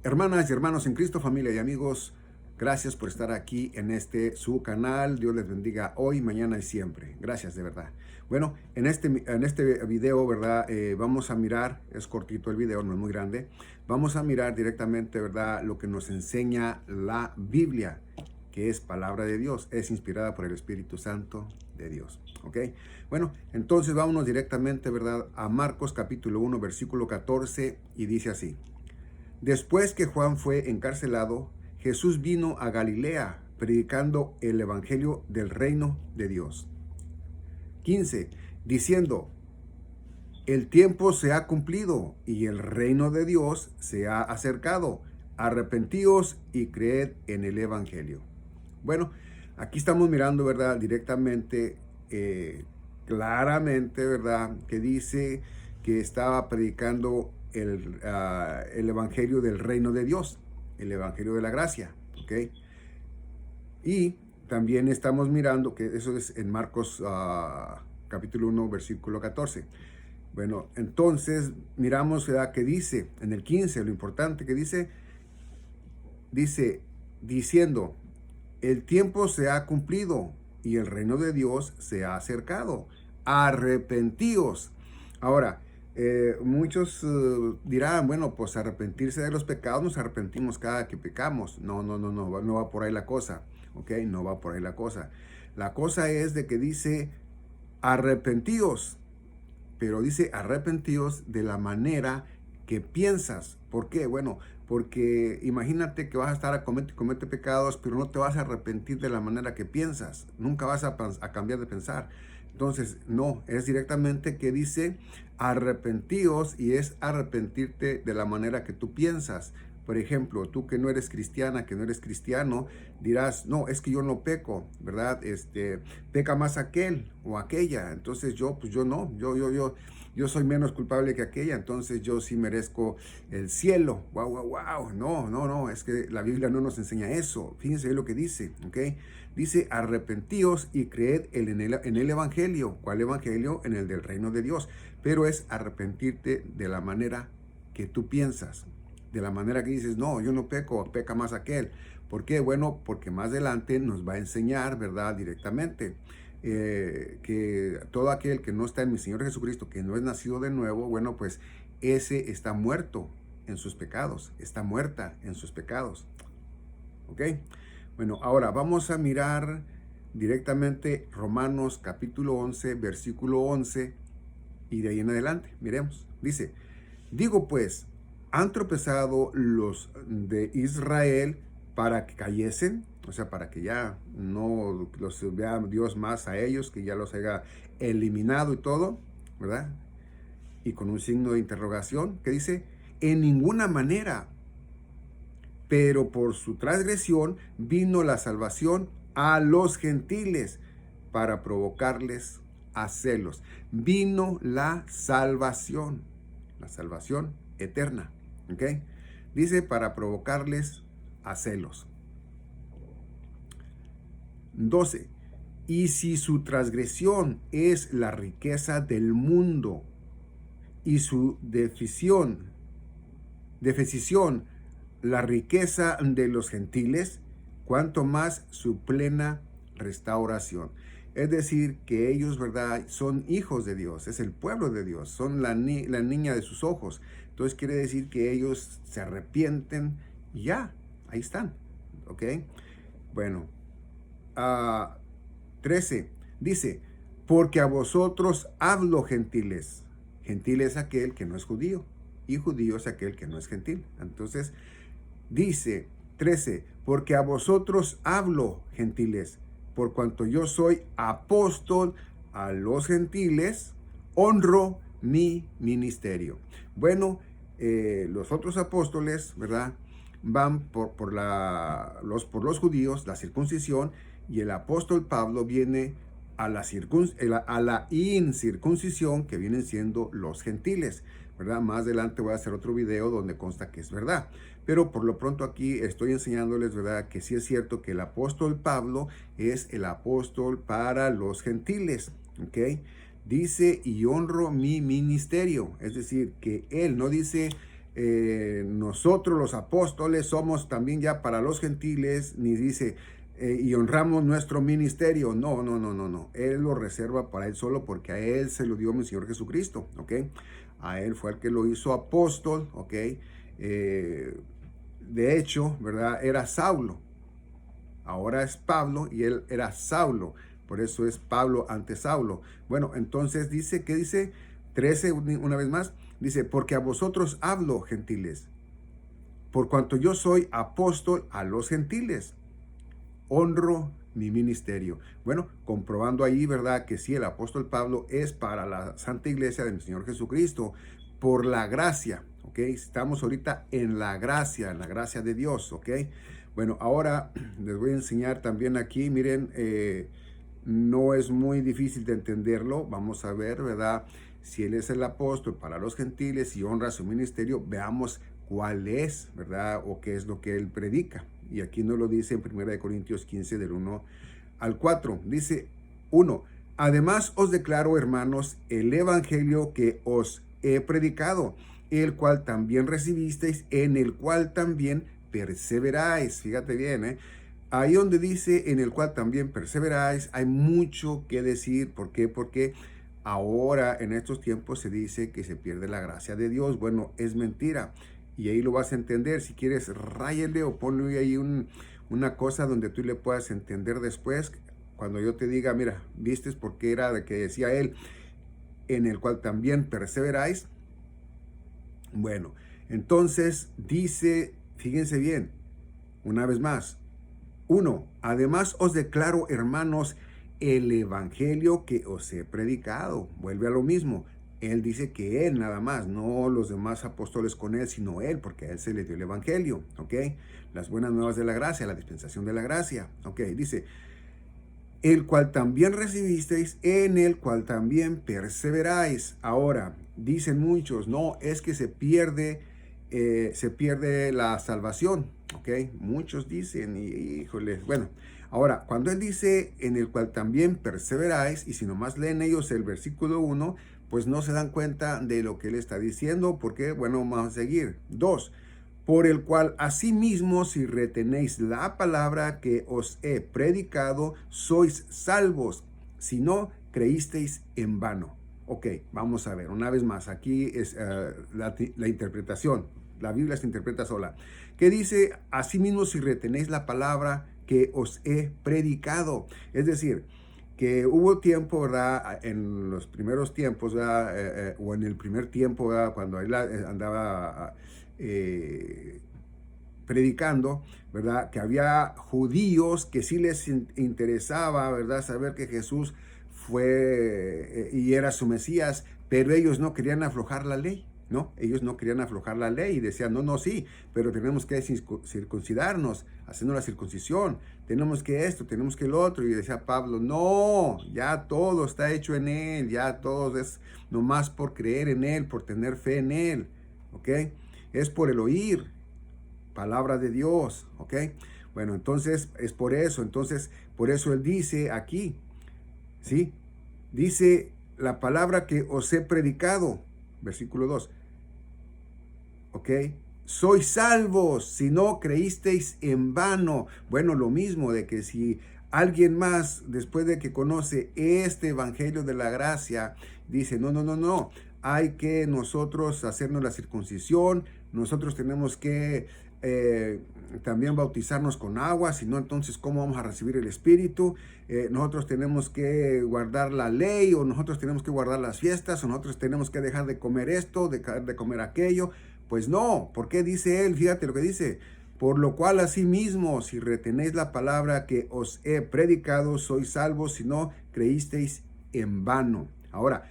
Hermanas y hermanos en Cristo, familia y amigos, gracias por estar aquí en su canal. Dios les bendiga hoy, mañana y siempre. Gracias, de verdad. Bueno, en este video, ¿verdad? Vamos a mirar, es cortito el video, no es muy grande. Vamos a mirar directamente, ¿verdad? Lo que nos enseña la Biblia, que es palabra de Dios, es inspirada por el Espíritu Santo de Dios. ¿Ok? Bueno, entonces vámonos directamente, ¿verdad? A Marcos capítulo 1, versículo 14, y dice así. Después que Juan fue encarcelado, Jesús vino a Galilea predicando el evangelio del reino de Dios. 15. Diciendo, el tiempo se ha cumplido y el reino de Dios se ha acercado. Arrepentíos y creed en el evangelio. Bueno, aquí estamos mirando, ¿verdad? Directamente, claramente, ¿verdad? Que dice que estaba predicando el evangelio del reino de Dios, el evangelio de la gracia, ¿ok? Y también estamos mirando que eso es en Marcos capítulo 1, versículo 14. Bueno, entonces miramos, ¿verdad? Que dice en el 15, lo importante que dice diciendo, el tiempo se ha cumplido y el reino de Dios se ha acercado. Arrepentíos. Ahora, muchos dirán, bueno, pues arrepentirse de los pecados, nos arrepentimos cada que pecamos. No va por ahí la cosa. ¿Ok? No va por ahí la cosa. La cosa es de que dice arrepentíos, pero dice arrepentíos de la manera que piensas. ¿Por qué? Bueno, porque imagínate que vas a estar a comete pecados, pero no te vas a arrepentir de la manera que piensas. Nunca vas a cambiar de pensar. Entonces, no, es directamente que dice arrepentíos y es arrepentirte de la manera que tú piensas. Por ejemplo, tú que no eres cristiana, que no eres cristiano, dirás, no, es que yo no peco, ¿verdad? Peca más aquel o aquella. Entonces pues yo no, yo soy menos culpable que aquella, entonces yo sí merezco el cielo. Wow. No, es que la Biblia no nos enseña eso. Fíjense lo que dice, ¿ok? Dice, arrepentíos y creed en el evangelio. ¿Cuál evangelio? En el del reino de Dios. Pero es arrepentirte de la manera que tú piensas. De la manera que dices, no, yo no peco, peca más aquel. ¿Por qué? Bueno, porque más adelante nos va a enseñar, ¿verdad? Directamente, que todo aquel que no está en mi Señor Jesucristo, que no es nacido de nuevo, bueno, pues ese está muerto en sus pecados, está muerta en sus pecados. ¿Ok? Bueno, ahora vamos a mirar directamente Romanos capítulo 11, versículo 11, y de ahí en adelante, miremos. Dice, digo pues, ¿han tropezado los de Israel para que cayesen? O sea, para que ya no los vea Dios más a ellos, que ya los haya eliminado y todo, ¿verdad? Y con un signo de interrogación que dice, en ninguna manera, pero por su transgresión vino la salvación a los gentiles para provocarles a celos. Vino la salvación eterna, ¿ok? Dice para provocarles a celos. 12. Y si su transgresión es la riqueza del mundo y su deficición la riqueza de los gentiles, cuanto más su plena restauración. Es decir, que ellos, ¿verdad?, son hijos de Dios, es el pueblo de Dios, son la niña de sus ojos. Entonces quiere decir que ellos se arrepienten y ya, ahí están, ¿ok? Bueno, 13, dice, porque a vosotros hablo gentiles. Gentil es aquel que no es judío y judío es aquel que no es gentil. Entonces, dice 13, porque a vosotros hablo gentiles, por cuanto yo soy apóstol a los gentiles, honro mi ministerio. Bueno, los otros apóstoles, ¿verdad?, van por los judíos, la circuncisión, y el apóstol Pablo viene a la incircuncisión, que vienen siendo los gentiles, ¿verdad? Más adelante voy a hacer otro video donde consta que es verdad. Pero por lo pronto aquí estoy enseñándoles, ¿verdad?, que sí es cierto que el apóstol Pablo es el apóstol para los gentiles, ¿ok? Dice, y honro mi ministerio. Es decir, que él no dice, nosotros los apóstoles somos también ya para los gentiles, ni dice, y honramos nuestro ministerio. No, no, no, no, no. Él lo reserva para él solo porque a él se lo dio mi Señor Jesucristo, ¿ok? A él fue el que lo hizo apóstol, ¿ok? De hecho, ¿verdad? Era Saulo. Ahora es Pablo y él era Saulo. Por eso es Pablo ante Saulo. Bueno, entonces dice, ¿qué dice? 13, una vez más. Dice, porque a vosotros hablo, gentiles, por cuanto yo soy apóstol a los gentiles. Honro mi ministerio. Bueno, comprobando ahí, ¿verdad? Que sí, el apóstol Pablo es para la Santa Iglesia de mi Señor Jesucristo, por la gracia, ¿ok? Estamos ahorita en la gracia de Dios, ¿ok? Bueno, ahora les voy a enseñar también aquí, miren, no es muy difícil de entenderlo. Vamos a ver, ¿verdad? Si él es el apóstol para los gentiles y honra su ministerio, veamos cuál es, ¿verdad? O qué es lo que él predica. Y aquí nos lo dice en 1 Corintios 15, del 1 al 4. Dice 1. Además os declaro, hermanos, el evangelio que os he predicado, el cual también recibisteis, en el cual también perseveráis. Fíjate bien, ¿eh? Ahí donde dice en el cual también perseveráis, hay mucho que decir. ¿Por qué? Porque ahora en estos tiempos se dice que se pierde la gracia de Dios. Bueno, es mentira. Y ahí lo vas a entender. Si quieres, ráyele o ponle ahí una cosa donde tú le puedas entender después. Cuando yo te diga, mira, ¿vistes por qué era de que decía él, en el cual también perseveráis? Bueno, entonces dice, fíjense bien, una vez más. 1. Además os declaro, hermanos, el evangelio que os he predicado. Vuelve a lo mismo. Él dice que él nada más, no los demás apóstoles con él, sino él, porque a él se le dio el evangelio, ¿ok? Las buenas nuevas de la gracia, la dispensación de la gracia, ¿ok? Dice, el cual también recibisteis, en el cual también perseveráis. Ahora, dicen muchos, no, es que se pierde la salvación, ¿ok? Muchos dicen, híjoles, bueno. Ahora, cuando él dice, en el cual también perseveráis, y si nomás leen ellos el versículo 1, pues no se dan cuenta de lo que él está diciendo, porque, bueno, vamos a seguir. 2. Por el cual asimismo, si retenéis la palabra que os he predicado, sois salvos, si no creísteis en vano. Ok, vamos a ver, una vez más, aquí es la interpretación. La Biblia se interpreta sola. ¿Qué dice? Asimismo, si retenéis la palabra que os he predicado. Es decir, que hubo tiempo, ¿verdad? En los primeros tiempos, ¿verdad? O en el primer tiempo, ¿verdad? Cuando él andaba predicando, ¿verdad? Que había judíos que sí les interesaba, ¿verdad? Saber que Jesús fue y era su Mesías, pero ellos no querían aflojar la ley. ¿No? Ellos no querían aflojar la ley y decían, no, no, sí, pero tenemos que circuncidarnos, haciendo la circuncisión, tenemos que esto, tenemos que lo otro. Y decía Pablo, no, ya todo está hecho en él, ya todo es nomás por creer en él, por tener fe en él, ¿ok? Es por el oír, palabra de Dios, ¿ok? Bueno, entonces es por eso él dice aquí, ¿sí? Dice la palabra que os he predicado, versículo 2. ¿Ok? Sois salvos si no creísteis en vano. Bueno, lo mismo de que si alguien más, después de que conoce este evangelio de la gracia, dice, no, no, no, no, hay que nosotros hacernos la circuncisión, nosotros tenemos que también bautizarnos con agua, si no, entonces, ¿cómo vamos a recibir el Espíritu? Nosotros tenemos que guardar la ley, o nosotros tenemos que guardar las fiestas, o nosotros tenemos que dejar de comer esto, dejar de comer aquello. Pues no, ¿por qué dice él? Fíjate lo que dice. Por lo cual asimismo, si retenéis la palabra que os he predicado, sois salvos, si no creísteis en vano. Ahora,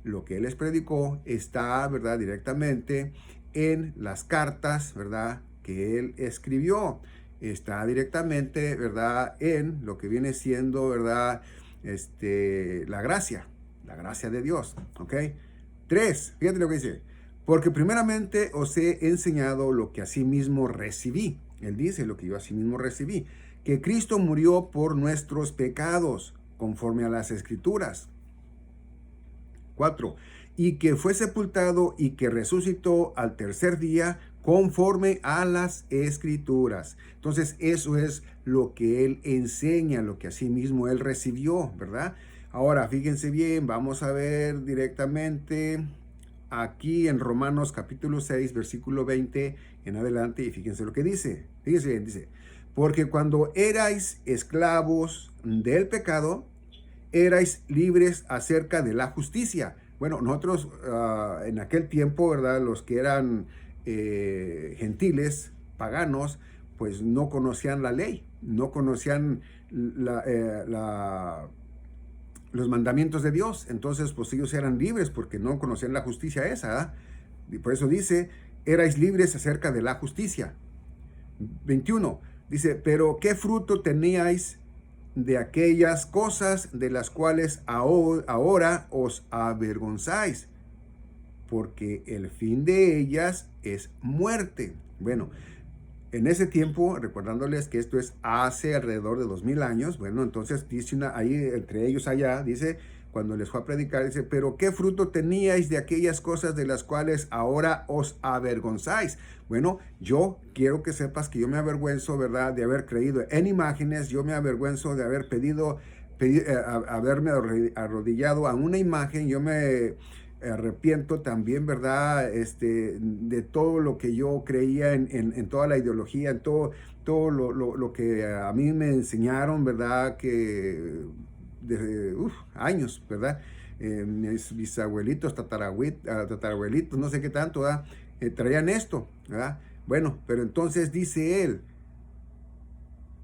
lo que él les predicó está, ¿verdad?, directamente en las cartas, ¿verdad?, que él escribió. Está directamente, ¿verdad?, en lo que viene siendo, ¿verdad?, la gracia de Dios, ¿ok? 3, fíjate lo que dice. Porque primeramente os he enseñado lo que asimismo recibí. Él dice lo que yo asimismo recibí. Que Cristo murió por nuestros pecados, conforme a las Escrituras. 4. y que fue sepultado y que resucitó al tercer día conforme a las Escrituras. Entonces eso es lo que él enseña, lo que asimismo él recibió, ¿verdad? Ahora, fíjense bien, vamos a ver directamente aquí en Romanos capítulo 6, versículo 20 en adelante, y fíjense lo que dice. Fíjense bien, dice, porque cuando erais esclavos del pecado, erais libres acerca de la justicia. Bueno, nosotros en aquel tiempo, ¿verdad? Los que eran gentiles, paganos, pues no conocían la ley, no conocían los mandamientos de Dios. Entonces, pues ellos eran libres porque no conocían la justicia esa. ¿Eh? Y por eso dice, erais libres acerca de la justicia. 21, dice, pero ¿qué fruto teníais de aquellas cosas de las cuales ahora os avergonzáis? Porque el fin de ellas es muerte. Bueno, en ese tiempo, recordándoles que esto es hace alrededor de 2000 años, bueno, entonces dice ahí entre ellos allá, dice, cuando les fue a predicar, dice, pero ¿qué fruto teníais de aquellas cosas de las cuales ahora os avergonzáis? Bueno, yo quiero que sepas que yo me avergüenzo, ¿verdad?, de haber creído en imágenes, yo me avergüenzo de haber haberme arrodillado a una imagen, yo me arrepiento también, ¿verdad? De todo lo que yo creía en toda la ideología, en todo lo que a mí me enseñaron, ¿verdad? Que desde años, ¿verdad? Mis bisabuelitos, tatarabuelitos, no sé qué tanto, ¿verdad? Traían esto, ¿verdad? Bueno, pero entonces dice él,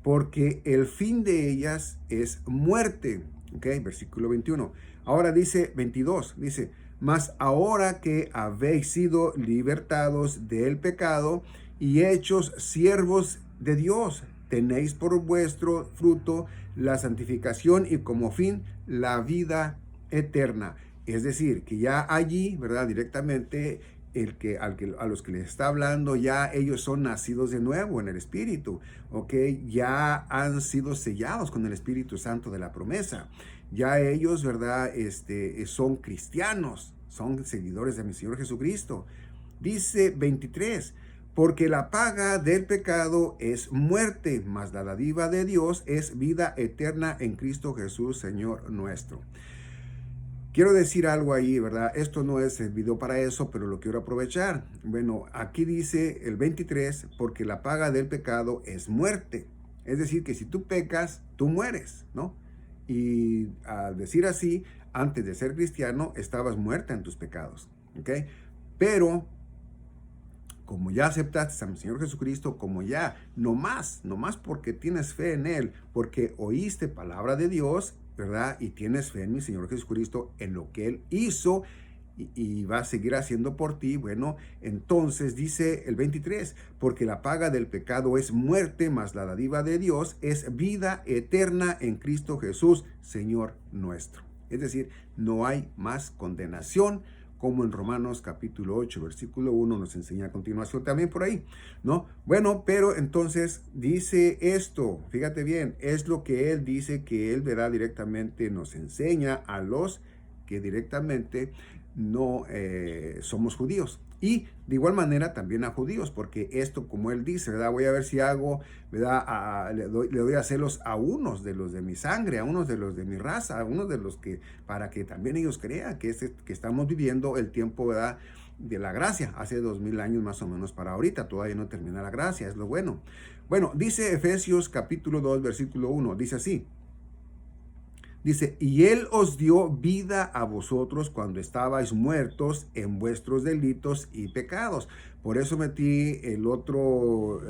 porque el fin de ellas es muerte, ¿ok? Versículo 21. Ahora dice 22, dice, mas ahora que habéis sido libertados del pecado y hechos siervos de Dios, tenéis por vuestro fruto la santificación y como fin la vida eterna. Es decir, que ya allí, ¿verdad? Directamente a los que les está hablando, ya ellos son nacidos de nuevo en el Espíritu, ¿ok? Ya han sido sellados con el Espíritu Santo de la promesa. Ya ellos, ¿verdad? Son cristianos, son seguidores de mi Señor Jesucristo. Dice 23, porque la paga del pecado es muerte, mas la dádiva de Dios es vida eterna en Cristo Jesús, Señor nuestro. Quiero decir algo ahí, ¿verdad? Esto no es el video para eso, pero lo quiero aprovechar. Bueno, aquí dice el 23, porque la paga del pecado es muerte. Es decir, que si tú pecas, tú mueres, ¿no? Y al decir así, antes de ser cristiano, estabas muerta en tus pecados, ¿ok? Pero como ya aceptaste a mi Señor Jesucristo, como ya, no más porque tienes fe en Él, porque oíste palabra de Dios, ¿verdad? Y tienes fe en mi Señor Jesucristo, en lo que Él hizo y va a seguir haciendo por ti. Bueno, entonces dice el 23, porque la paga del pecado es muerte, mas la dádiva de Dios es vida eterna en Cristo Jesús, Señor nuestro. Es decir, no hay más condenación, como en Romanos capítulo 8, versículo 1 nos enseña a continuación también por ahí, ¿no? Bueno, pero entonces dice esto, fíjate bien, es lo que él dice que él, verá, directamente nos enseña a los que directamente no somos judíos. Y de igual manera también a judíos, porque esto, como él dice, ¿verdad? Voy a ver si hago, ¿verdad? Le doy a celos a unos de los de mi sangre, a unos de los de mi raza, a unos de los que, para que también ellos crean que estamos viviendo el tiempo, ¿verdad?, de la gracia, hace 2000 años más o menos para ahorita, todavía no termina la gracia, es lo bueno. Bueno, dice Efesios capítulo 2, versículo 1, dice así. Dice, y Él os dio vida a vosotros cuando estabais muertos en vuestros delitos y pecados. Por eso metí del otro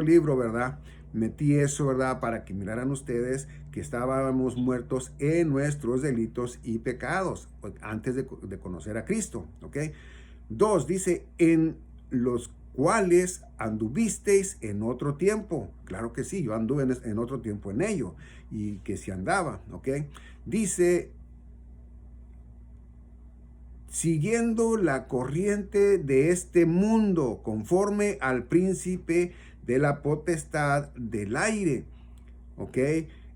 libro, ¿verdad? Metí eso, ¿verdad? Para que miraran ustedes que estábamos muertos en nuestros delitos y pecados antes de conocer a Cristo, ¿ok? 2, dice, en los cuales anduvisteis en otro tiempo. Claro que sí, yo anduve en otro tiempo en ello, y que si andaba, ¿ok? Dice, siguiendo la corriente de este mundo, conforme al príncipe de la potestad del aire, ¿ok?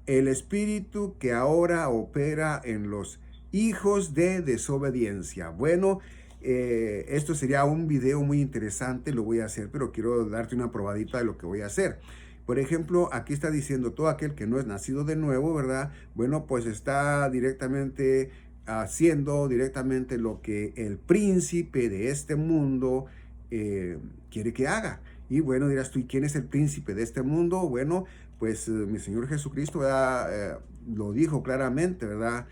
El espíritu que ahora opera en los hijos de desobediencia. Bueno, esto sería un video muy interesante, lo voy a hacer, pero quiero darte una probadita de lo que voy a hacer. Por ejemplo, aquí está diciendo todo aquel que no es nacido de nuevo, ¿verdad? Bueno, pues está directamente haciendo directamente lo que el príncipe de este mundo quiere que haga. Y bueno, dirás tú, ¿y quién es el príncipe de este mundo? Bueno, pues mi Señor Jesucristo, ¿verdad? Lo dijo claramente, ¿verdad?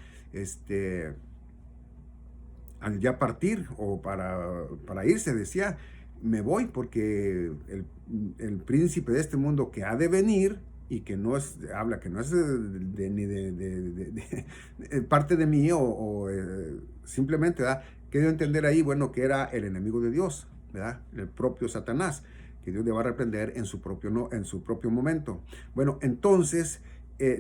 Al ya partir o para irse, decía, me voy porque el príncipe de este mundo que ha de venir y que no es, habla que no es ni de parte de mí simplemente, ¿verdad? Que dio a entender ahí, bueno, que era el enemigo de Dios, ¿verdad? El propio Satanás, que Dios le va a reprender en su propio, no, en su propio momento. Bueno, entonces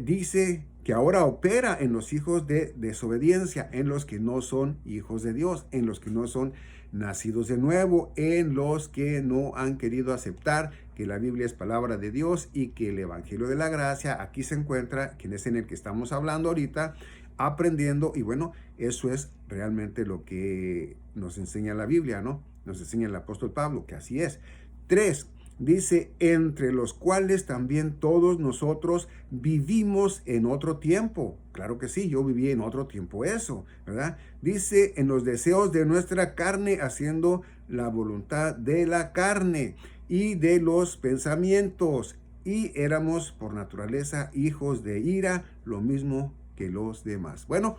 dice que ahora opera en los hijos de desobediencia, en los que no son hijos de Dios, en los que no son nacidos de nuevo, en los que no han querido aceptar que la Biblia es palabra de Dios y que el Evangelio de la Gracia aquí se encuentra, que es en el que estamos hablando ahorita, aprendiendo. Y bueno, eso es realmente lo que nos enseña la Biblia, ¿no? Nos enseña el apóstol Pablo, que así es. 3. Dice, entre los cuales también todos nosotros vivimos en otro tiempo. Claro que sí, yo viví en otro tiempo eso, ¿verdad? Dice, en los deseos de nuestra carne, haciendo la voluntad de la carne y de los pensamientos. Y éramos por naturaleza hijos de ira, lo mismo que los demás. Bueno,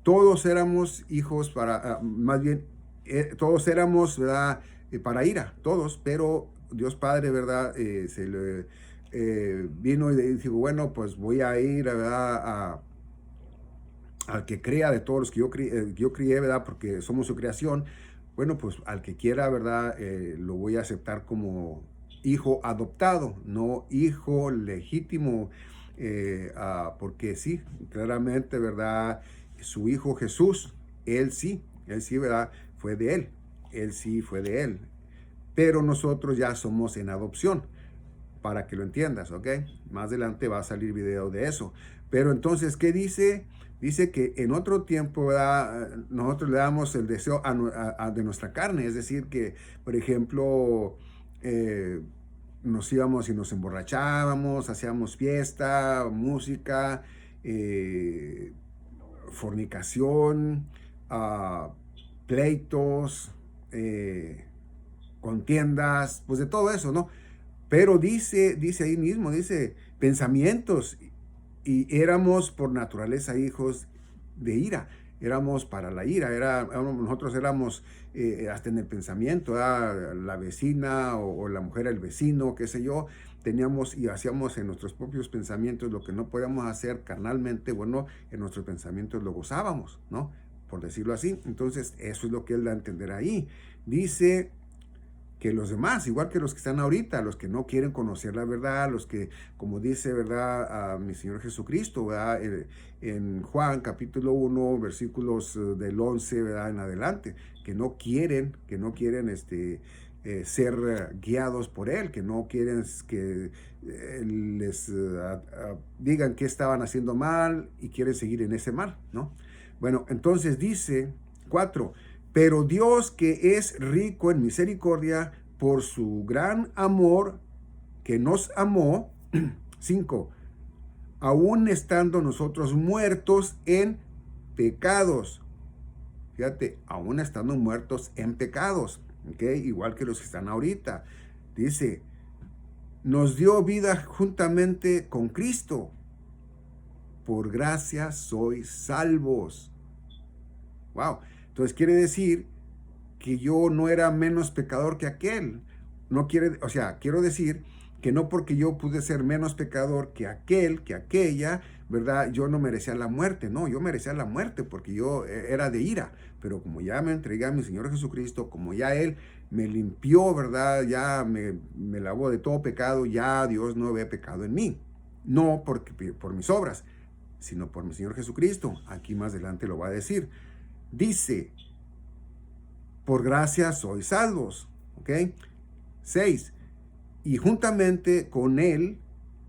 todos éramos hijos más bien, todos éramos, ¿verdad? Para ira, todos, pero Dios Padre, ¿verdad? Se le vino y dijo, bueno, pues voy a ir, ¿verdad? Al que crea de todos los que yo crié, ¿verdad? Porque somos su creación. Bueno, pues al que quiera, ¿verdad? Lo voy a aceptar como hijo adoptado, no hijo legítimo, porque sí, claramente, ¿verdad? Su hijo Jesús, él sí, ¿verdad? Fue de él sí fue de él. Pero nosotros ya somos en adopción, para que lo entiendas, ¿ok? Más adelante va a salir video de eso. Pero entonces, ¿qué dice? Dice que en otro tiempo, ¿verdad? Nosotros le damos el deseo de nuestra carne, es decir, que, por ejemplo, nos íbamos y nos emborrachábamos, hacíamos fiesta, música, fornicación, pleitos, contiendas, pues de todo eso, ¿no? Pero dice ahí mismo, dice pensamientos, y éramos por naturaleza hijos de ira, éramos para la ira, nosotros éramos hasta en el pensamiento, la vecina o la mujer, el vecino, qué sé yo, teníamos y hacíamos en nuestros propios pensamientos lo que no podíamos hacer carnalmente, bueno, en nuestros pensamientos lo gozábamos, ¿no? Por decirlo así. Entonces, eso es lo que él da a entender ahí. Dice que los demás, igual que los que están ahorita, los que no quieren conocer la verdad, los que, como dice, ¿verdad? A mi Señor Jesucristo, ¿verdad? En Juan capítulo 1, versículos del 11, ¿verdad? En adelante, que no quieren ser guiados por Él, que no quieren que les digan que estaban haciendo mal y quieren seguir en ese mal, ¿no? Bueno, entonces dice 4. Pero Dios, que es rico en misericordia, por su gran amor que nos amó, 5, aún estando nosotros muertos en pecados. Fíjate, aún estando muertos en pecados, ¿ok? Igual que los que están ahorita. Dice, nos dio vida juntamente con Cristo. Por gracia sois salvos. Wow. Entonces quiere decir que yo no era menos pecador que aquel. No quiere, o sea, quiero decir que no porque yo pude ser menos pecador que aquel, que aquella, ¿verdad? Yo no merecía la muerte, no, yo merecía la muerte porque yo era de ira. Pero como ya me entregué a mi Señor Jesucristo, como ya Él me limpió, ¿verdad? Ya me lavó de todo pecado, ya Dios no ve pecado en mí. No por mis obras, sino por mi Señor Jesucristo. Aquí más adelante lo va a decir. Dice, por gracia sois salvos, ¿ok? 6, y juntamente con Él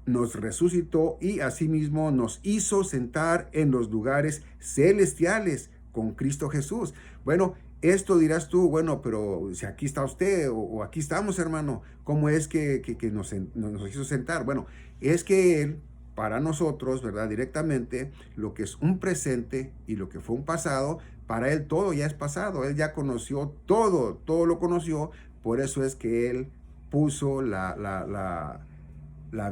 nos resucitó y asimismo nos hizo sentar en los lugares celestiales con Cristo Jesús. Bueno, esto dirás tú, bueno, pero si aquí está usted o aquí estamos, hermano, ¿cómo es que nos hizo sentar? Bueno, es que Él, para nosotros, ¿verdad? Directamente, lo que es un presente y lo que fue un pasado, para Él todo ya es pasado. Él ya conoció todo, todo lo conoció. Por eso es que Él puso la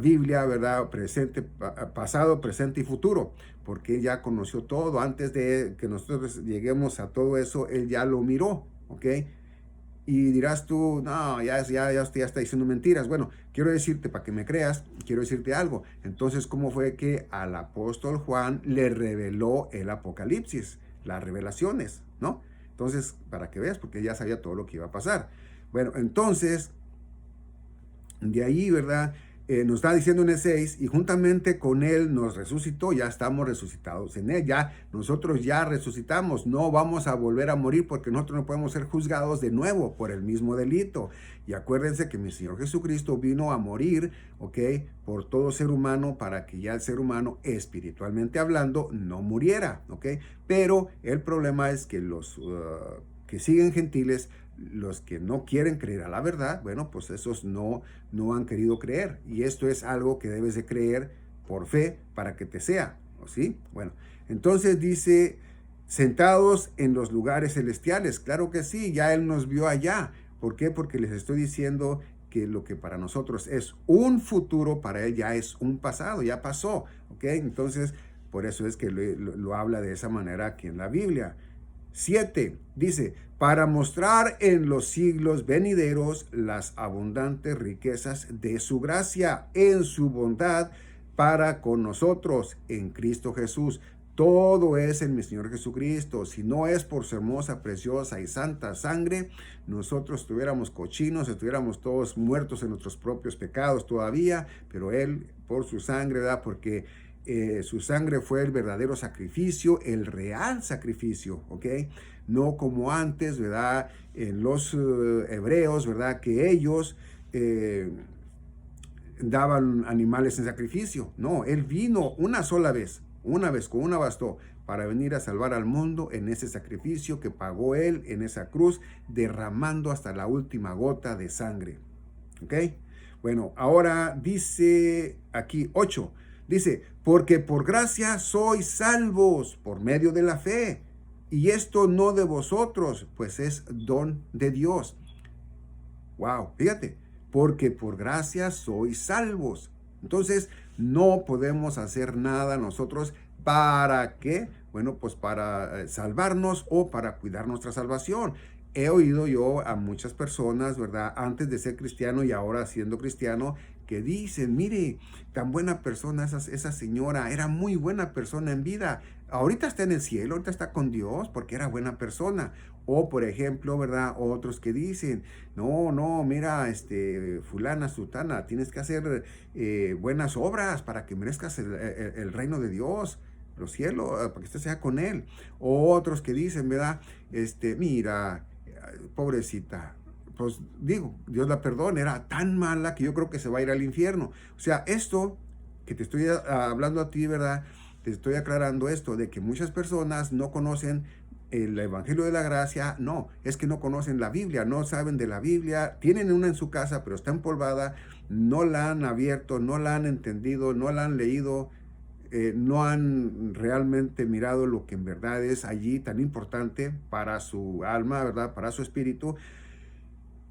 Biblia, ¿verdad? Presente, pasado, presente y futuro, porque Él ya conoció todo. Antes de que nosotros lleguemos a todo eso, Él ya lo miró, ¿ok? Y dirás tú, no, ya está diciendo mentiras. Bueno, quiero decirte, para que me creas, quiero decirte algo. Entonces, ¿cómo fue que al apóstol Juan le reveló el Apocalipsis? Las revelaciones, ¿no? Entonces, para que veas, porque ya sabía todo lo que iba a pasar. Bueno, entonces, de ahí, ¿verdad? Nos está diciendo en el 6, y juntamente con Él nos resucitó, ya estamos resucitados en Él, ya nosotros ya resucitamos, no vamos a volver a morir porque nosotros no podemos ser juzgados de nuevo por el mismo delito. Y acuérdense que mi Señor Jesucristo vino a morir, ¿ok? Por todo ser humano para que ya el ser humano, espiritualmente hablando, no muriera, ¿ok? Pero el problema es que los que siguen gentiles, los que no quieren creer a la verdad, bueno, pues esos no han querido creer. Y esto es algo que debes de creer por fe para que te sea, ¿sí? Bueno, entonces dice, sentados en los lugares celestiales. Claro que sí, ya Él nos vio allá. ¿Por qué? Porque les estoy diciendo que lo que para nosotros es un futuro, para Él ya es un pasado, ya pasó, ¿ok? Entonces, por eso es que lo habla de esa manera aquí en la Biblia. 7, dice, para mostrar en los siglos venideros las abundantes riquezas de su gracia en su bondad para con nosotros en Cristo Jesús. Todo es en mi Señor Jesucristo. Si no es por su hermosa, preciosa y santa sangre, nosotros estuviéramos cochinos, estuviéramos todos muertos en nuestros propios pecados todavía, pero Él, por su sangre, ¿verdad? Porque su sangre fue el verdadero sacrificio, el real sacrificio, ¿ok? No como antes, ¿verdad? En los hebreos, ¿verdad? Que ellos daban animales en sacrificio. No, Él vino una sola vez, con una bastó, para venir a salvar al mundo en ese sacrificio que pagó Él en esa cruz, derramando hasta la última gota de sangre, ¿ok? Bueno, ahora dice aquí 8. Dice, porque por gracia sois salvos por medio de la fe. Y esto no de vosotros, pues es don de Dios. Wow, fíjate, porque por gracia sois salvos. Entonces, no podemos hacer nada nosotros. ¿Para qué? Bueno, pues para salvarnos o para cuidar nuestra salvación. He oído yo a muchas personas, ¿verdad? Antes de ser cristiano y ahora siendo cristiano, que dicen, mire, tan buena persona esa señora, era muy buena persona en vida. Ahorita está en el cielo, ahorita está con Dios porque era buena persona. O, por ejemplo, ¿verdad? Otros que dicen, no, mira, fulana, sutana, tienes que hacer buenas obras para que merezcas el reino de Dios, los cielos, para que usted sea con Él. O otros que dicen, ¿verdad? Mira, pobrecita, pues digo, Dios la perdone, era tan mala que yo creo que se va a ir al infierno. O sea, esto que te estoy hablando a ti, ¿verdad? Te estoy aclarando esto, de que muchas personas no conocen el Evangelio de la Gracia. No, es que no conocen la Biblia, no saben de la Biblia, tienen una en su casa, pero está empolvada, no la han abierto, no la han entendido, no la han leído, no han realmente mirado lo que en verdad es allí tan importante para su alma, ¿verdad? Para su espíritu.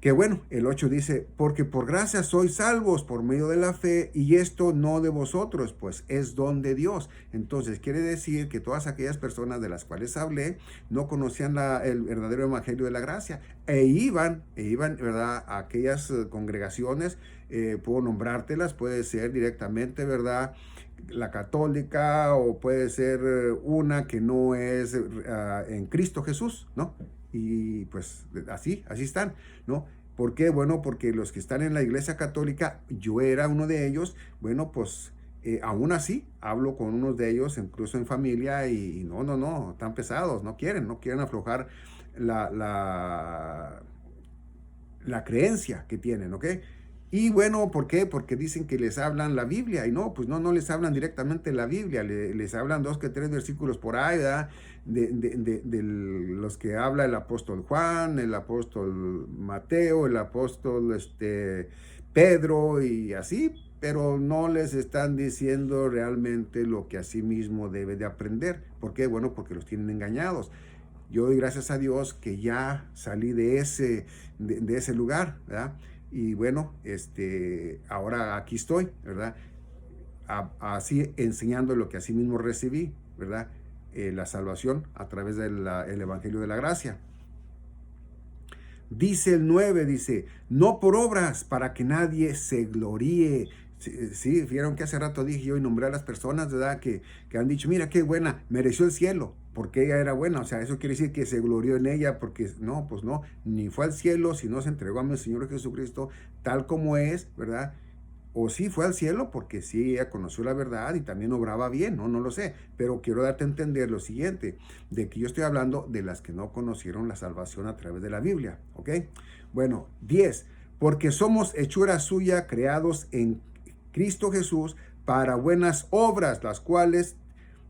Que bueno, el 8 dice, porque por gracia sois salvos por medio de la fe, y esto no de vosotros, pues es don de Dios. Entonces quiere decir que todas aquellas personas de las cuales hablé no conocían el verdadero evangelio de la gracia, e iban, ¿verdad? A aquellas congregaciones, puedo nombrártelas, puede ser directamente, ¿verdad? La católica, o puede ser una que no es en Cristo Jesús, ¿no? Y pues así están, ¿no? ¿Por qué? Bueno, porque los que están en la iglesia católica, yo era uno de ellos, bueno, pues aún así hablo con unos de ellos, incluso en familia, y no, están pesados, no quieren aflojar la creencia que tienen, ¿ok? Y bueno, ¿por qué? Porque dicen que les hablan la Biblia. Y no, pues no, no les hablan directamente la Biblia. Les hablan 2 que 3 versículos por ahí, ¿verdad? De los que habla el apóstol Juan, el apóstol Mateo, el apóstol Pedro y así. Pero no les están diciendo realmente lo que a sí mismo debe de aprender. ¿Por qué? Bueno, porque los tienen engañados. Yo doy gracias a Dios que ya salí de ese lugar, ¿verdad? Y bueno, ahora aquí estoy, ¿verdad? Así enseñando lo que así mismo recibí, ¿verdad? La salvación a través del Evangelio de la Gracia. Dice el 9, dice, no por obras para que nadie se gloríe. Sí, vieron que hace rato dije yo y nombré a las personas, ¿verdad? Que han dicho, mira qué buena, mereció el cielo, porque ella era buena. O sea, eso quiere decir que se glorió en ella, porque no, pues no, ni fue al cielo, sino se entregó a mi Señor Jesucristo tal como es, ¿verdad? O sí fue al cielo porque sí ella conoció la verdad y también obraba bien, no lo sé. Pero quiero darte a entender lo siguiente, de que yo estoy hablando de las que no conocieron la salvación a través de la Biblia, ¿ok? Bueno, 10, porque somos hechura suya, creados en Cristo Jesús para buenas obras, las cuales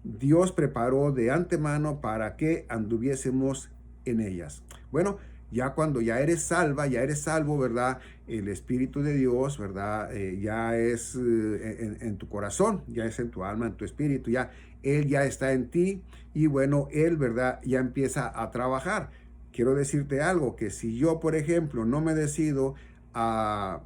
Dios preparó de antemano para que anduviésemos en ellas. Bueno, ya cuando ya eres salva, ya eres salvo, ¿verdad? El Espíritu de Dios, ¿verdad? Ya es en tu corazón, ya es en tu alma, en tu espíritu, ya Él ya está en ti y bueno, Él, ¿verdad? Ya empieza a trabajar. Quiero decirte algo, que si yo, por ejemplo, no me decido a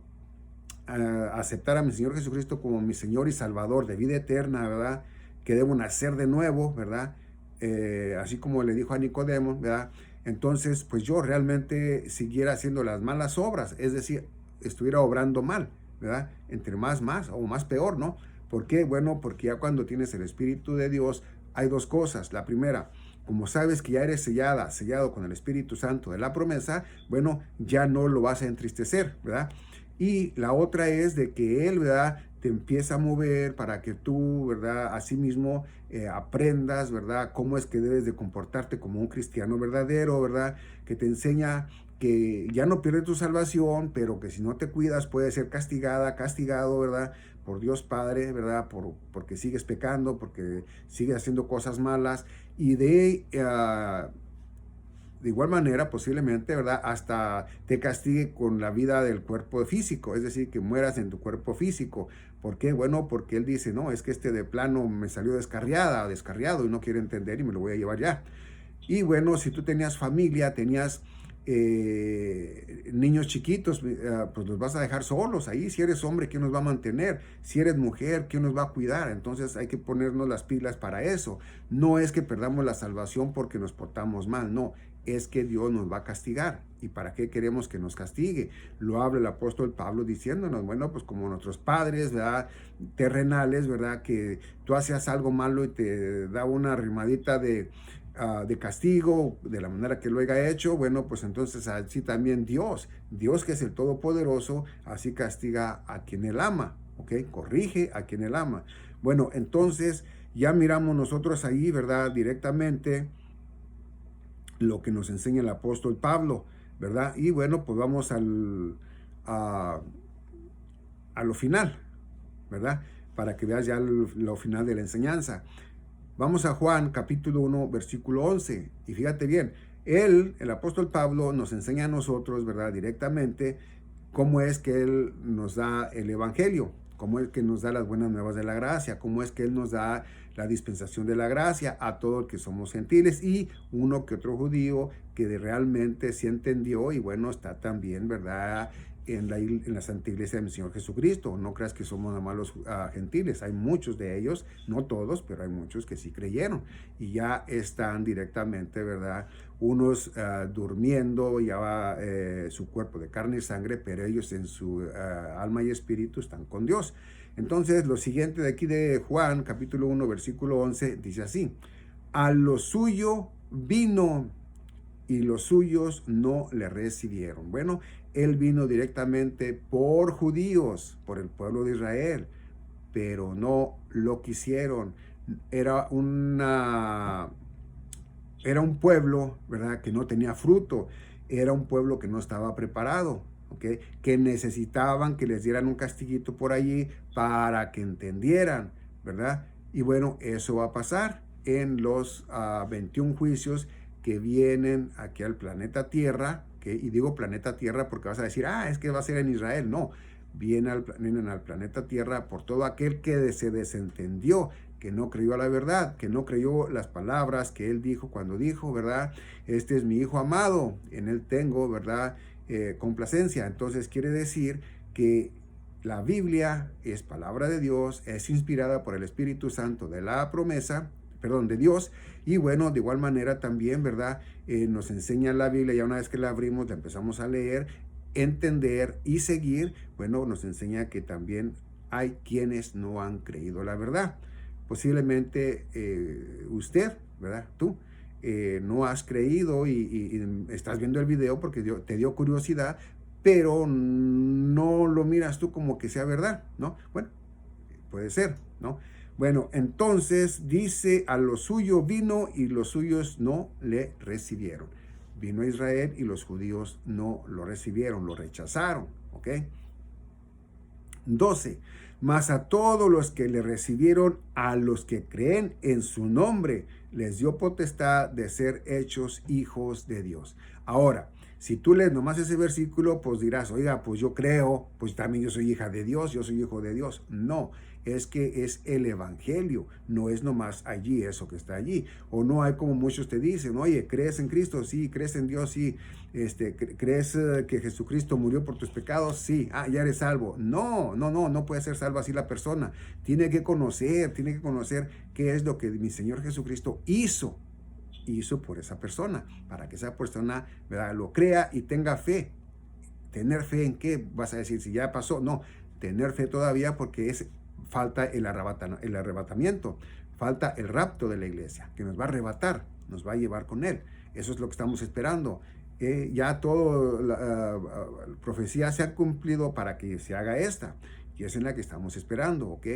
aceptar a mi Señor Jesucristo como mi Señor y Salvador de vida eterna, ¿verdad? Que debo nacer de nuevo, ¿verdad? Así como le dijo a Nicodemo, ¿verdad? Entonces, pues yo realmente siguiera haciendo las malas obras, es decir, estuviera obrando mal, ¿verdad? Entre más, o más peor, ¿no? ¿Por qué? Bueno, porque ya cuando tienes el Espíritu de Dios, hay 2 cosas. La primera, como sabes que ya eres sellado con el Espíritu Santo de la promesa, bueno, ya no lo vas a entristecer, ¿verdad? Y la otra es de que Él, ¿verdad? Te empieza a mover para que tú, ¿verdad? Asimismo aprendas, ¿verdad? Cómo es que debes de comportarte como un cristiano verdadero, ¿verdad? Que te enseña que ya no pierdes tu salvación, pero que si no te cuidas puedes ser castigado, ¿verdad? Por Dios Padre, ¿verdad? Porque sigues pecando, porque sigues haciendo cosas malas y de igual manera, posiblemente, ¿verdad? Hasta te castigue con la vida del cuerpo físico, es decir, que mueras en tu cuerpo físico. ¿Por qué? Bueno, porque él dice, no, es que de plano me salió descarriado y no quiere entender y me lo voy a llevar ya. Y bueno, si tú tenías familia, tenías niños chiquitos, pues los vas a dejar solos ahí. Si eres hombre, ¿quién nos va a mantener? Si eres mujer, ¿quién nos va a cuidar? Entonces hay que ponernos las pilas para eso. No es que perdamos la salvación porque nos portamos mal, no. Es que Dios nos va a castigar. ¿Y para qué queremos que nos castigue? Lo habla el apóstol Pablo diciéndonos, bueno, pues como nuestros padres, ¿verdad? Terrenales, ¿verdad? Que tú hacías algo malo y te da una rimadita de castigo, de la manera que lo haya hecho, bueno, pues entonces así también Dios que es el Todopoderoso, así castiga a quien Él ama, ¿ok? Corrige a quien Él ama. Bueno, entonces ya miramos nosotros ahí, ¿verdad? Directamente lo que nos enseña el apóstol Pablo, ¿verdad? Y bueno, pues vamos a lo final, ¿verdad? Para que veas ya lo final de la enseñanza. Vamos a Juan capítulo 1, versículo 11. Y fíjate bien, el apóstol Pablo, nos enseña a nosotros, ¿verdad? Directamente, cómo es que él nos da el evangelio, cómo es que nos da las buenas nuevas de la gracia, cómo es que él nos da la dispensación de la gracia a todos que somos gentiles y uno que otro judío que realmente sí entendió y bueno, está también, ¿verdad? En la Santa Iglesia de mi Señor Jesucristo. No creas que somos nada más los gentiles, hay muchos de ellos, no todos, pero hay muchos que sí creyeron y ya están directamente, ¿verdad? Unos durmiendo, ya va su cuerpo de carne y sangre, pero ellos en su alma y espíritu están con Dios. Entonces, lo siguiente de aquí de Juan, capítulo 1, versículo 11, dice así: a lo suyo vino y los suyos no le recibieron. Bueno, él vino directamente por judíos, por el pueblo de Israel, pero no lo quisieron. Era un pueblo, ¿verdad?, que no tenía fruto. Era un pueblo que no estaba preparado. ¿ok? Que necesitaban que les dieran un castiguito por allí para que entendieran, ¿verdad? Y bueno, eso va a pasar en los 21 juicios que vienen aquí al planeta Tierra, ¿okay? Y digo planeta Tierra porque vas a decir, es que va a ser en Israel. No, vienen al planeta Tierra por todo aquel que se desentendió, que no creyó a la verdad, que no creyó las palabras que él dijo cuando dijo, ¿verdad? Este es mi hijo amado, en él tengo, ¿verdad? Complacencia. Entonces quiere decir que la Biblia es palabra de Dios, es inspirada por el Espíritu Santo de la promesa, perdón, de Dios. Y bueno, de igual manera también, ¿verdad? Nos enseña la Biblia, ya una vez que la abrimos, la empezamos a leer, entender y seguir, bueno, nos enseña que también hay quienes no han creído la verdad. Posiblemente usted, ¿verdad? Tú. No has creído y estás viendo el video porque te dio curiosidad, pero no lo miras tú como que sea verdad, ¿no? Bueno, puede ser, ¿no? Bueno, entonces dice, a lo suyo vino y los suyos no le recibieron. Vino a Israel y los judíos no lo recibieron, lo rechazaron, ¿ok? 12. Mas a todos los que le recibieron, a los que creen en su nombre, les dio potestad de ser hechos hijos de Dios. Ahora, si tú lees nomás ese versículo, pues dirás, oiga, pues yo creo, pues también yo soy hija de Dios, yo soy hijo de Dios. No, es que es el evangelio, no es nomás allí eso que está allí. O no hay como muchos te dicen, oye, ¿crees en Cristo? Sí, ¿crees en Dios? Sí. ¿Crees que Jesucristo murió por tus pecados? Sí. Ya eres salvo. No puede ser salvo así la persona. Tiene que conocer qué es lo que mi Señor Jesucristo hizo por esa persona, para que esa persona, ¿verdad?, lo crea y tenga fe. ¿Tener fe en qué? Vas a decir, si ya pasó. No, tener fe todavía porque falta el arrebatamiento, falta el rapto de la iglesia, que nos va a arrebatar, nos va a llevar con él. Eso es lo que estamos esperando. Ya toda la profecía se ha cumplido para que se haga esta, y es en la que estamos esperando, ¿ok?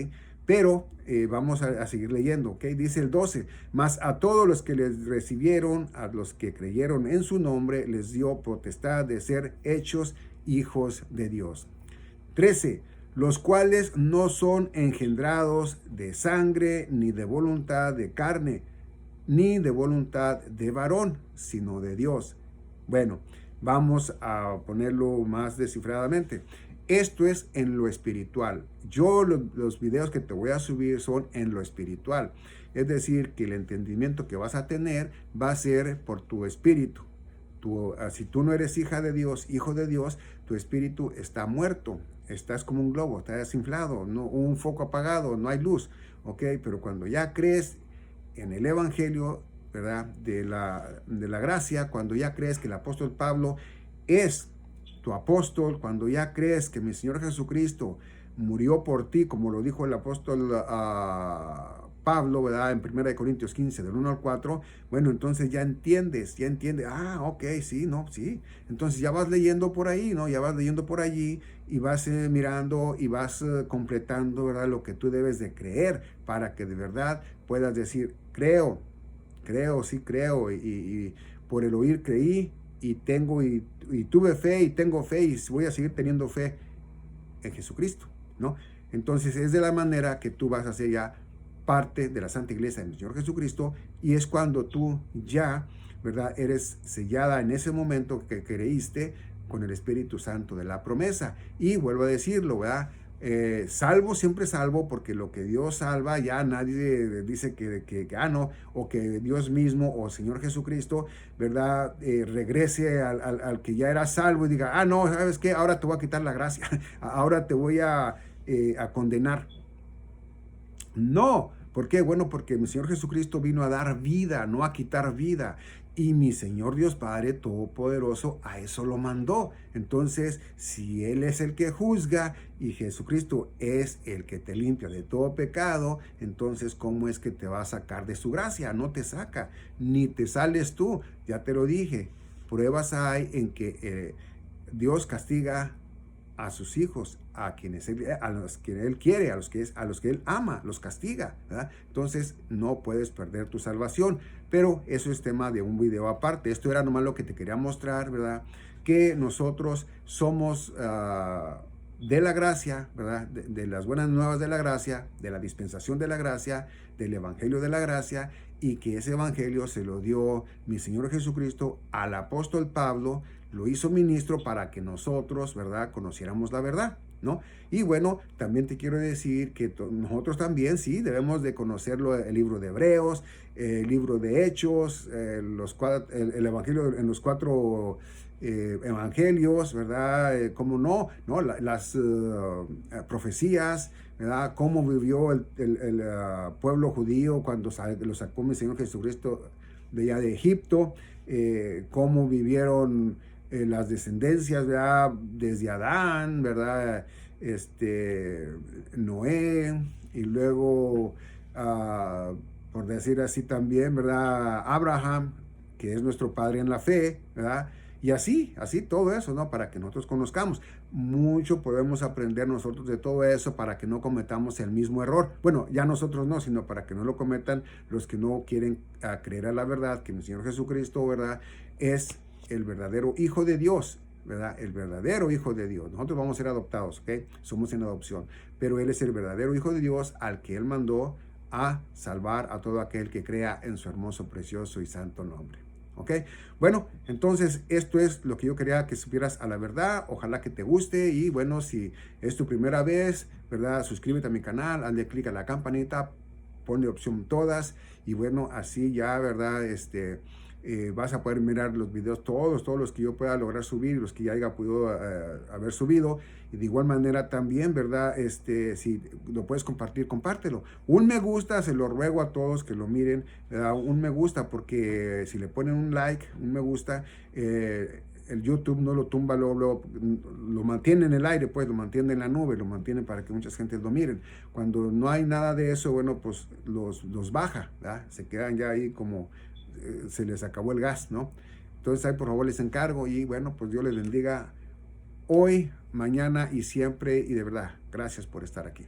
Pero vamos a seguir leyendo, ¿ok? Dice el 12, mas a todos los que les recibieron, a los que creyeron en su nombre, les dio potestad de ser hechos hijos de Dios. 13, los cuales no son engendrados de sangre, ni de voluntad de carne, ni de voluntad de varón, sino de Dios. Bueno, vamos a ponerlo más descifradamente. Esto es en lo espiritual. Los videos que te voy a subir son en lo espiritual. Es decir, que el entendimiento que vas a tener va a ser por tu espíritu. Si tú no eres hija de Dios, hijo de Dios, tu espíritu está muerto. Estás como un globo, está desinflado, no, un foco apagado, no hay luz. ¿Ok? Pero cuando ya crees en el evangelio, ¿verdad?, de la gracia, cuando ya crees que el apóstol Pablo es tu apóstol, cuando ya crees que mi Señor Jesucristo murió por ti, como lo dijo el apóstol Pablo, ¿verdad?, en 1 Corintios 15, del 1 al 4, bueno, entonces ya entiendes, ok, sí, no, sí. Entonces ya vas leyendo por ahí, ¿no? Ya vas leyendo por allí y vas mirando y vas completando, ¿verdad?, lo que tú debes de creer para que de verdad puedas decir, creo, sí creo, y por el oír creí, y tuve fe y tengo fe y voy a seguir teniendo fe en Jesucristo, ¿no? Entonces es de la manera que tú vas a ser ya parte de la Santa Iglesia del Señor Jesucristo, y es cuando tú ya, ¿verdad?, eres sellada en ese momento que creíste con el Espíritu Santo de la promesa. Y vuelvo a decirlo, ¿verdad? Salvo, siempre salvo, porque lo que Dios salva, ya nadie dice que no, o que Dios mismo o Señor Jesucristo, ¿verdad?, regrese al que ya era salvo y diga, no, ¿sabes qué? Ahora te voy a quitar la gracia, ahora te voy a condenar. No, ¿por qué? Bueno, porque mi Señor Jesucristo vino a dar vida, no a quitar vida. Y mi Señor Dios Padre Todopoderoso a eso lo mandó. Entonces, si Él es el que juzga y Jesucristo es el que te limpia de todo pecado, entonces, ¿cómo es que te va a sacar de su gracia? No te saca, ni te sales tú. Ya te lo dije, pruebas hay en que Dios castiga a sus hijos, a los que Él quiere, a los que Él ama, los castiga, ¿verdad? Entonces no puedes perder tu salvación, pero eso es tema de un video aparte. Esto era nomás lo que te quería mostrar, ¿verdad? que nosotros somos de la gracia, ¿verdad? De las buenas nuevas de la gracia, de la dispensación de la gracia, del evangelio de la gracia, y que ese evangelio se lo dio mi Señor Jesucristo al apóstol Pablo, lo hizo ministro para que nosotros, ¿verdad?, conociéramos la verdad, ¿no? Y bueno, también te quiero decir que nosotros también, sí, debemos de conocerlo, el libro de Hebreos, el libro de Hechos, el evangelio en los 4 evangelios, ¿verdad? ¿Cómo no? ¿No? Las profecías, ¿verdad? Cómo vivió el pueblo judío cuando lo sacó mi Señor Jesucristo de allá de Egipto, cómo vivieron las descendencias, ¿verdad? Desde Adán, ¿verdad? Noé, y luego, por decir así también, ¿verdad? Abraham, que es nuestro padre en la fe, ¿verdad? Y así todo eso, ¿no? Para que nosotros conozcamos. Mucho podemos aprender nosotros de todo eso para que no cometamos el mismo error. Bueno, ya nosotros no, sino para que no lo cometan los que no quieren creer a la verdad, que mi Señor Jesucristo, ¿verdad?, es el verdadero Hijo de Dios, ¿verdad? El verdadero Hijo de Dios. Nosotros vamos a ser adoptados, ¿ok? Somos en adopción. Pero Él es el verdadero Hijo de Dios al que Él mandó a salvar a todo aquel que crea en su hermoso, precioso y santo nombre. ¿Ok? Bueno, entonces esto es lo que yo quería que supieras a la verdad. Ojalá que te guste, y bueno, si es tu primera vez, ¿verdad?, suscríbete a mi canal, hazle clic a la campanita, ponle opción todas, y bueno, así ya, ¿verdad?, vas a poder mirar los videos todos los que yo pueda lograr subir, los que ya haya podido haber subido. Y de igual manera también, ¿verdad?, si lo puedes compartir, compártelo. Un me gusta, se lo ruego a todos que lo miren, ¿verdad? Un me gusta, porque si le ponen un like, un me gusta, el YouTube no lo tumba, lo mantiene en el aire, pues lo mantiene en la nube, lo mantiene para que muchas gentes lo miren. Cuando no hay nada de eso, bueno, pues los baja, ¿verdad? Se quedan ya ahí como se les acabó el gas, ¿no? Entonces ahí por favor les encargo, y bueno, pues Dios les bendiga hoy, mañana y siempre, y de verdad, gracias por estar aquí.